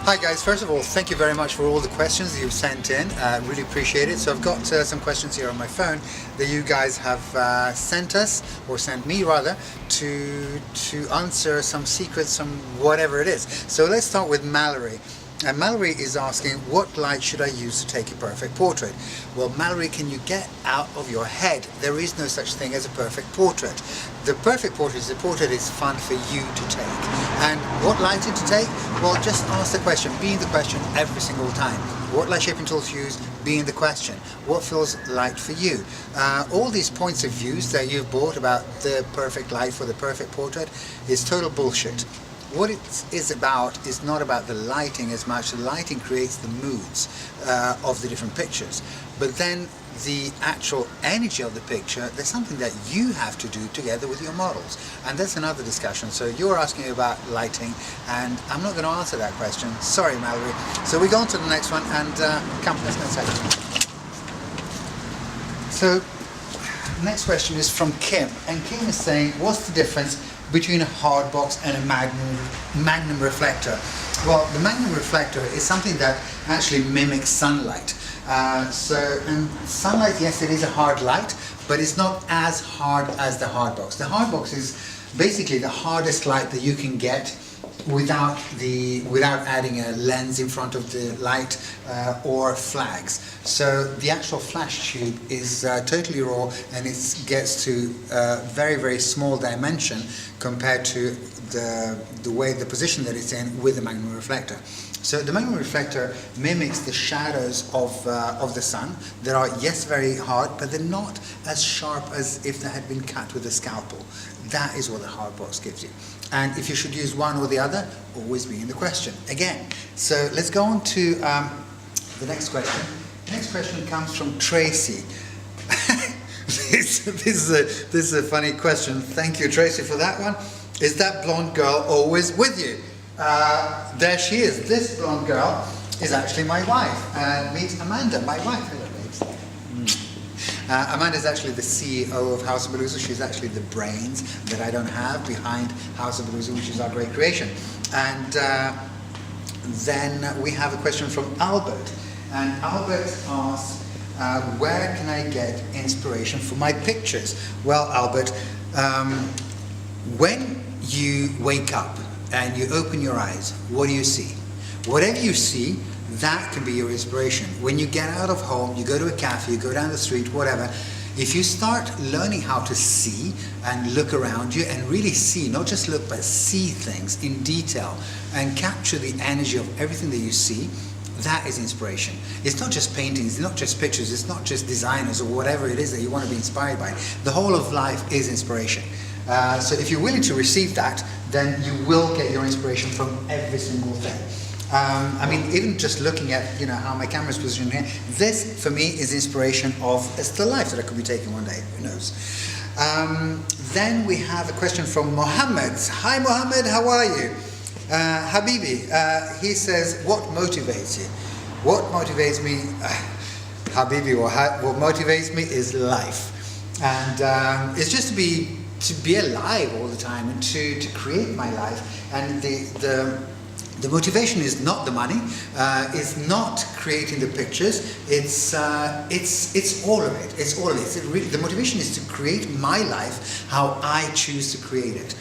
Hi guys, first of all, thank you very much for all the questions that you've sent in. Really appreciate it. So I've got some questions here on my phone that you guys have sent us, or sent me rather, to answer some secrets, some whatever it is. So let's start with Mallory. And Mallory is asking, what light should I use to take a perfect portrait? Well, Mallory, can you get out of your head? There is no such thing as a perfect portrait. The perfect portrait is a portrait that is fun for you to take. And what lighting to take? Well, just ask the question, be in the question every single time. What light shaping tools to use? Be in the question. What feels light for you? All these points of views that you've bought about the perfect light for the perfect portrait is total bullshit. What it is about is not about the lighting as much. The lighting creates the moods of the different pictures. But then the actual energy of the picture, there's something that you have to do together with your models. And that's another discussion. So you're asking about lighting, and I'm not going to answer that question. Sorry, Mallory. So we go on to the next one, and come, let's go inside. So, next question is from Kim. And Kim is saying, what's the difference between a hard box and a magnum reflector? Well, the magnum reflector is something that actually mimics sunlight. And sunlight, yes, it is a hard light, but it's not as hard as the hard box. The hard box is basically the hardest light that you can get without adding a lens in front of the light or flags. So the actual flash tube is totally raw, and it gets to very, very small dimension compared to the position that it's in with the magnum reflector. So the magnum reflector mimics the shadows of the sun. They are, yes, very hard, but they're not as sharp as if they had been cut with a scalpel. That is what the hard box gives you. And if you should use one or the other, always be in the question again. So let's go on to the next question. The next question comes from Tracy. This is a funny question. Thank you, Tracy, for that one. Is that blonde girl always with you? There she is. This blonde girl is actually my wife. Meet Amanda, my wife. Hello, babes. Amanda is actually the CEO of House of Belluso. She's actually the brains that I don't have behind House of Belluso, which is our great creation. And then we have a question from Albert. And Albert asks, where can I get inspiration for my pictures? Well, Albert, when you wake up and you open your eyes, what do you see? Whatever you see, that can be your inspiration. When you get out of home, you go to a cafe, you go down the street, whatever, if you start learning how to see and look around you and really see, not just look, but see things in detail and capture the energy of everything that you see, that is inspiration. It's not just paintings, it's not just pictures, it's not just designers or whatever it is that you want to be inspired by. The whole of life is inspiration. So if you're willing to receive that, then you will get your inspiration from every single thing. I mean, even just looking at, how my camera's positioned here, this for me is inspiration of a still life that I could be taking one day, who knows. Then we have a question from Mohammed. Hi Mohammed, how are you? Habibi, he says, what motivates you? What motivates me, Habibi, what motivates me is life. And it's just to be alive all the time and to create my life. And the motivation is not the money, it's not creating the pictures, it's all of it. It's all of it. The motivation is to create my life how I choose to create it.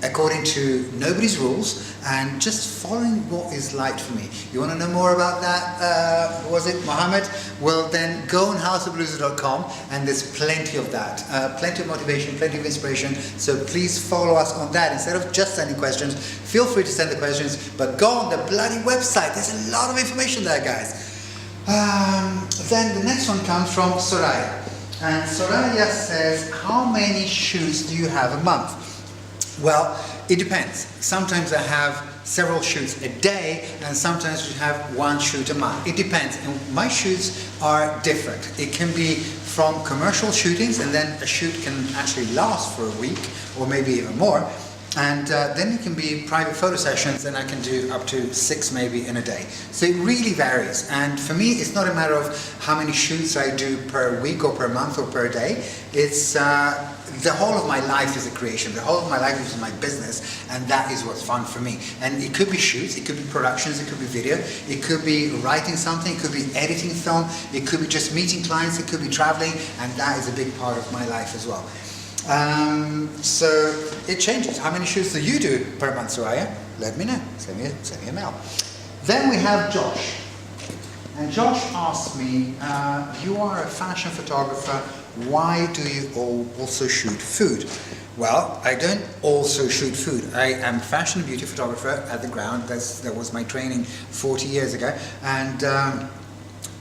According to nobody's rules and just following what is light for me. You want to know more about that, was it Mohammed? Well then go on houseofbelluso.com and there's plenty of that. Plenty of motivation, plenty of inspiration, so please follow us on that. Instead of just sending questions, feel free to send the questions, but go on the bloody website. There's a lot of information there, guys. Then the next one comes from Soraya. And Soraya says, how many shoots do you have a month? Well, it depends. Sometimes I have several shoots a day, and sometimes we have one shoot a month. It depends, and my shoots are different. It can be from commercial shootings, and then a shoot can actually last for a week, or maybe even more. And then it can be private photo sessions, and I can do up to 6 maybe in a day. So it really varies. And for me, it's not a matter of how many shoots I do per week or per month or per day. It's the whole of my life is a creation. The whole of my life is my business, and that is what's fun for me. And it could be shoots, it could be productions, it could be video, it could be writing something, it could be editing film, it could be just meeting clients, it could be traveling, and that is a big part of my life as well. So it changes. How many shoots do you do per month, Soraya? Let me know. Send me a mail. Then we have Josh. And Josh asked me, you are a fashion photographer, why do you also shoot food? Well, I don't also shoot food. I am a fashion and beauty photographer at the ground. That was my training 40 years ago. And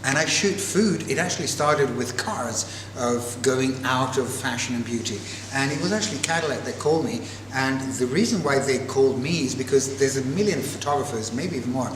I shoot food. It actually started with cars, of going out of fashion and beauty. And it was actually Cadillac that called me. And the reason why they called me is because there's a million photographers, maybe even more,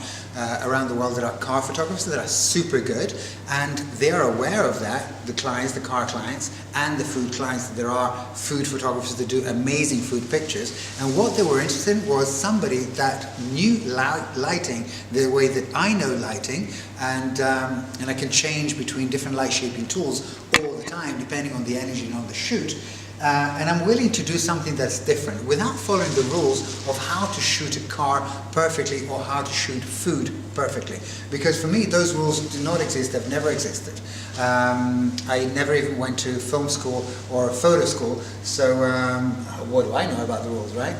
around the world that are car photographers that are super good. And they are aware of that, the clients, the car clients, and the food clients. There are food photographers that do amazing food pictures. And what they were interested in was somebody that knew lighting the way that I know lighting, and I can change between different light shaping tools all the time depending on the energy and on the shoot. And I'm willing to do something that's different without following the rules of how to shoot a car perfectly or how to shoot food perfectly. Because for me, those rules do not exist, they've never existed. I never even went to film school or photo school, so what do I know about the rules, right?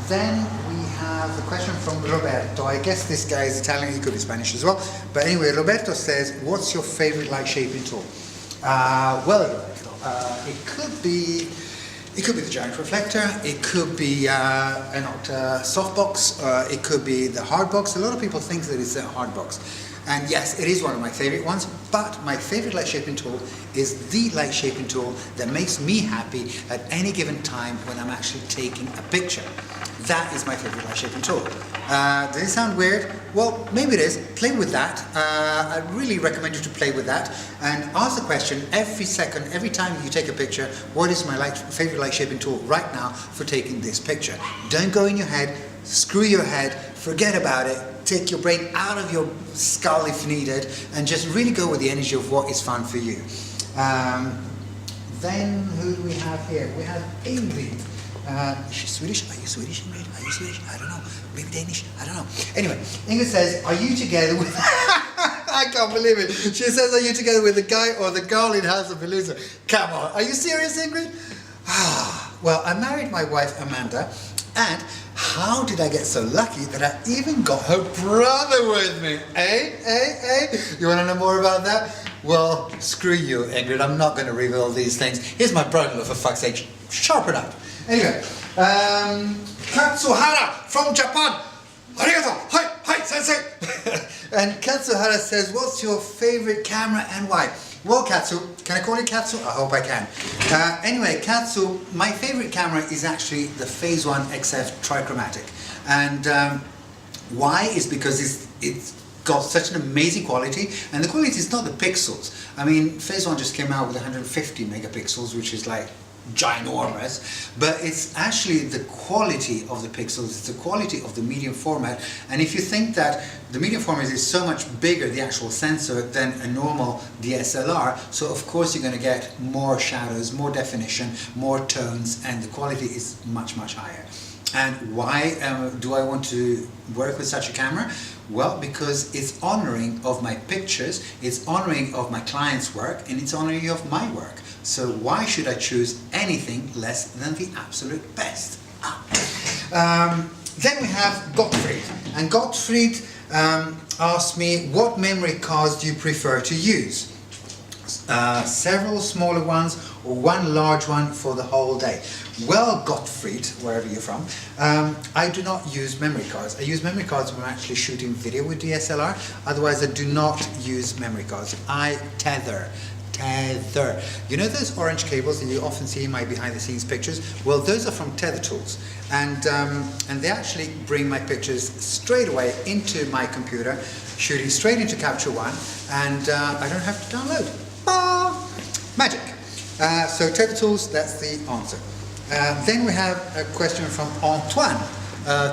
Then we have a question from Roberto. I guess this guy is Italian, he could be Spanish as well. But anyway, Roberto says, what's your favorite light shaping tool? Well, it could be the giant reflector, it could be an softbox, it could be the hard box. A lot of people think that it's a hard box. And yes, it is one of my favorite ones, but my favorite light shaping tool is the light shaping tool that makes me happy at any given time when I'm actually taking a picture. That is my favorite light shaping tool. Does it sound weird? Well, maybe it is. Play with that. I really recommend you to play with that and ask the question every second, every time you take a picture, what is my favorite light shaping tool right now for taking this picture? Don't go in your head, screw your head, forget about it, take your brain out of your skull if needed, and just really go with the energy of what is fun for you. Then who do we have here? We have Ingrid. Is she Swedish? Are you Swedish, Ingrid? Are you Swedish? I don't know. Maybe Danish? I don't know. Anyway, Ingrid says, are you together with... I can't believe it. She says, are you together with the guy or the girl in Andrea Belluso? Come on. Are you serious, Ingrid? Well, I married my wife, Amanda, and how did I get so lucky that I even got her brother with me? You want to know more about that? Well, screw you, Ingrid. I'm not going to reveal these things. Here's my brother-in-law, for fuck's sake. Sharpen up. Anyway, Katsuhara from Japan. Arigato. Hi, sensei. And Katsuhara says, what's your favorite camera and why? Well, Katsu, can I call you Katsu? I hope I can. Anyway, Katsu, my favorite camera is actually the Phase 1 XF trichromatic. And why is because it's got such an amazing quality, and the quality is not the pixels. I mean, Phase 1 just came out with 150 megapixels, which is like ginormous, but it's actually the quality of the pixels, it's the quality of the medium format. And if you think that the medium format is so much bigger, the actual sensor, than a normal DSLR, so of course you're going to get more shadows, more definition, more tones, and the quality is much, much higher. And why do I want to work with such a camera? Well, because it's honoring of my pictures, it's honoring of my clients' work, and it's honoring of my work. So why should I choose anything less than the absolute best? Then we have Gottfried. And Gottfried asked me, what memory cards do you prefer to use? Several smaller ones or one large one for the whole day? Well, Gottfried, wherever you're from, I do not use memory cards. I use memory cards when I'm actually shooting video with DSLR. Otherwise, I do not use memory cards. I tether. You know those orange cables that you often see in my behind-the-scenes pictures? Well, those are from Tether tools, and they actually bring my pictures straight away into my computer, shooting straight into Capture One, and I don't have to download. Magic! So Tether tools, that's the answer. Then we have a question from Antoine.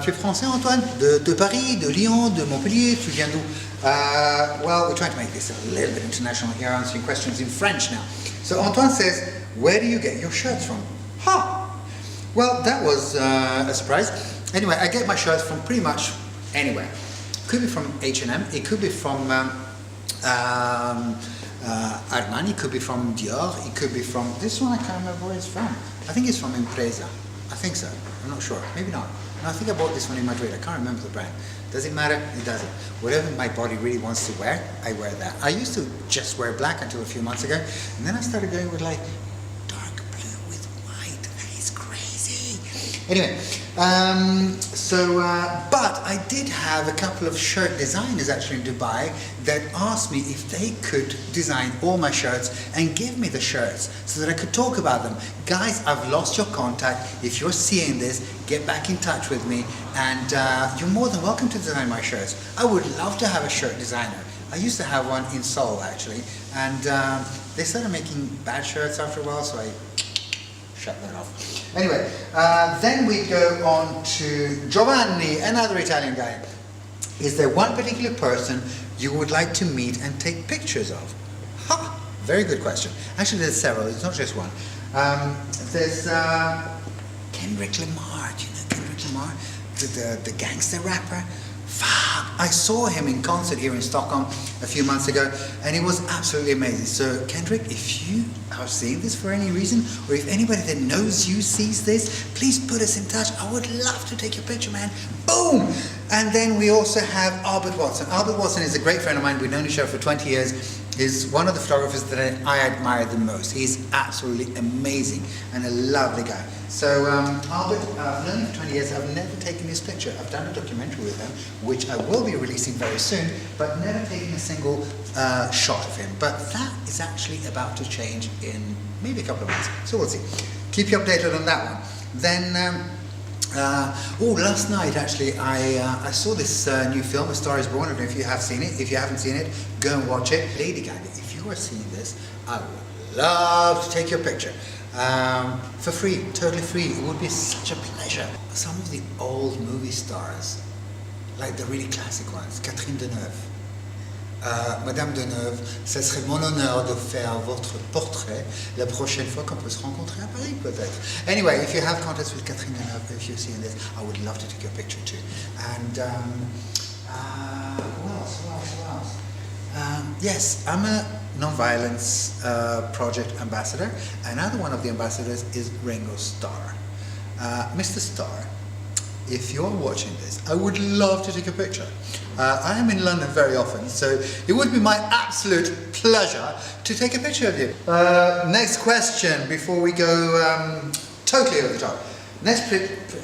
Tu es français, Antoine? De Paris, de Lyon, de Montpellier, tu viens d'où? Well, we're trying to make this a little bit international here, answering questions in French now. So Antoine says, where do you get your shirts from? Ha! Well, that was a surprise. Anyway, I get my shirts from pretty much anywhere. Could be from H&M, it could be from Armani, could be from Dior, it could be from, this one I can't remember where it's from. I think it's from Impreza. I think so. I'm not sure. Maybe not. No, I think I bought this one in Madrid. I can't remember the brand. Does it matter? It doesn't. Whatever my body really wants to wear, I wear that. I used to just wear black until a few months ago, and then I started going with like dark blue with white. That is crazy. Anyway, but I did have a couple of shirt designers actually in Dubai that asked me if they could design all my shirts and give me the shirts so that I could talk about them. Guys, I've lost your contact. If you're seeing this, get back in touch with me, and you're more than welcome to design my shirts. I would love to have a shirt designer. I used to have one in Seoul actually, and they started making bad shirts after a while, so I shut that off. Anyway, then we go on to Giovanni, another Italian guy. Is there one particular person you would like to meet and take pictures of? Ha! Very good question. Actually, there's several. It's not just one. There's Kendrick Lamar. Do you know Kendrick Lamar? The gangster rapper? Fuck! I saw him in concert here in Stockholm a few months ago, and it was absolutely amazing. So Kendrick, if you are seeing this for any reason, or if anybody that knows you sees this, please put us in touch. I would love to take your picture, man. Boom! And then we also have Albert Watson. Albert Watson is a great friend of mine. We've known each other for 20 years. He's one of the photographers that I admire the most. He's absolutely amazing and a lovely guy. So Albert, I've known him for 20 years. I've never taken his picture. I've done a documentary with him, which I will be releasing very soon, but never taken a single shot of him. But that is actually about to change in maybe a couple of months. So we'll see. Keep you updated on that one. Then, last night actually I saw this new film, A Star Is Born. I don't know if you have seen it. If you haven't seen it, go and watch it. Lady Gaga, if you are seeing this, I would love to take your picture. For free, totally free. It would be such a pleasure. Some of the old movie stars, like the really classic ones, Catherine Deneuve, Madame Deneuve, ça serait mon honneur de faire votre portrait la prochaine fois qu'on peut se rencontrer à Paris, peut-être. Anyway, if you have contacts with Catherine Deneuve, if you're seeing this, I would love to take your picture too. And who else? Yes, I'm a non-violence project ambassador. Another one of the ambassadors is Ringo Starr. Mr. Starr, if you're watching this, I would love to take a picture. I am in London very often, so it would be my absolute pleasure to take a picture of you. Next question before we go totally over the top. Next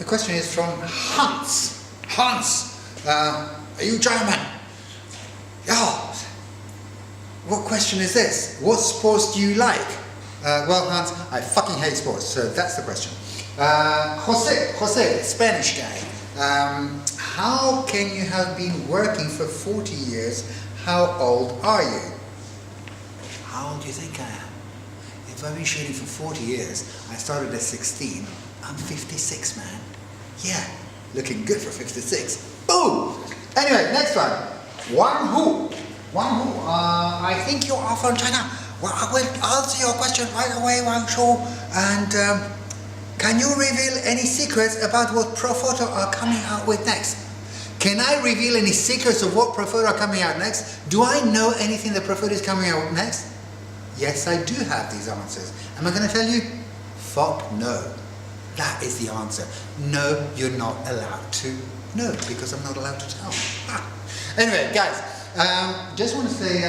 question is from Hans. Hans, are you German? Yeah. What question is this? What sports do you like? Well, Hans, I fucking hate sports, so that's the question. Jose, Spanish guy. How can you have been working for 40 years? How old are you? How old do you think I am? If I've been shooting for 40 years, I started at 16, I'm 56, man. Yeah, looking good for 56. Boom! Anyway, next one. Wang Hu. I think you are from China. Well, I will answer your question right away, Wang Shu. And can you reveal any secrets about what Profoto are coming out with next? Can I reveal any secrets of what Profoto are coming out next? Do I know anything that Profoto is coming out with next? Yes, I do have these answers. Am I going to tell you? Fuck no. That is the answer. No, you're not allowed to know, because I'm not allowed to tell. Anyway, guys, just want to say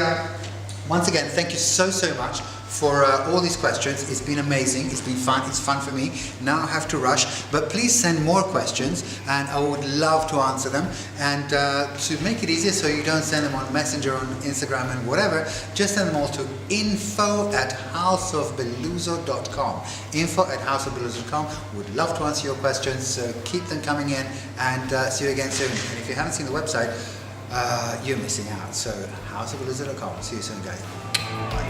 once again, thank you so much for all these questions. It's been amazing. It's been fun. It's fun for me. Now I have to rush, but please send more questions and I would love to answer them. And to make it easier so you don't send them on Messenger, on Instagram and whatever, just send them all to info@houseofbelluso.com. info@houseofbelluso.com. Would love to answer your questions, so keep them coming in, and see you again soon. And if you haven't seen the website, you're missing out. So houseofbelluso.com. See you soon, guys. Bye.